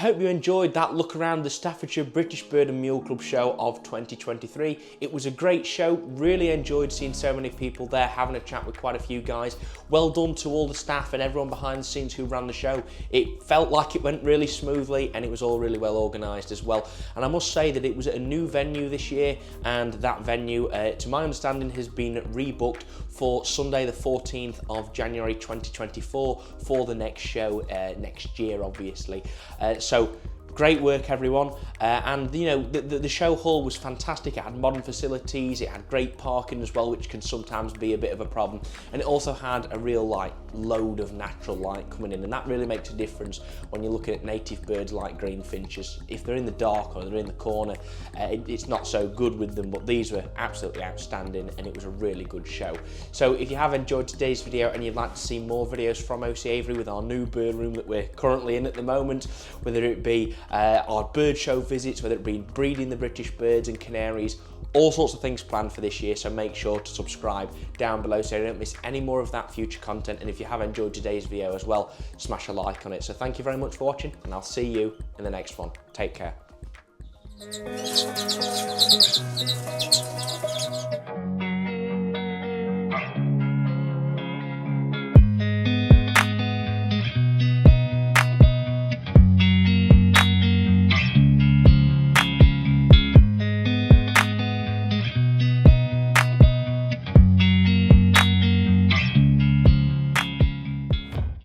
hope you enjoyed that look around the Staffordshire British Bird and Mule Club show of 2023. It was a great show, really enjoyed seeing so many people there, having a chat with quite a few guys. Well done to all the staff and everyone behind the scenes who ran the show. It felt like it went really smoothly and it was all really well organised as well. And I must say that it was at a new venue this year, and that venue, to my understanding, has been rebooked for Sunday the 14th of January 2024 for the next show next year, obviously. So great work, everyone. And you know, the show hall was fantastic. It had modern facilities, it had great parking as well, which can sometimes be a bit of a problem. And it also had a real load of natural light coming in, and that really makes a difference when you're looking at native birds like green finches. If they're in the dark or they're in the corner, it's not so good with them, but these were absolutely outstanding and it was a really good show. So if you have enjoyed today's video and you'd like to see more videos from OC Avery with our new bird room that we're currently in at the moment, whether it be our bird show visits, whether it be breeding the British birds and canaries, all sorts of things planned for this year, so make sure to subscribe down below so you don't miss any more of that future content. And if you have enjoyed today's video as well, smash a like on it. So thank you very much for watching, and I'll see you in the next one. Take care.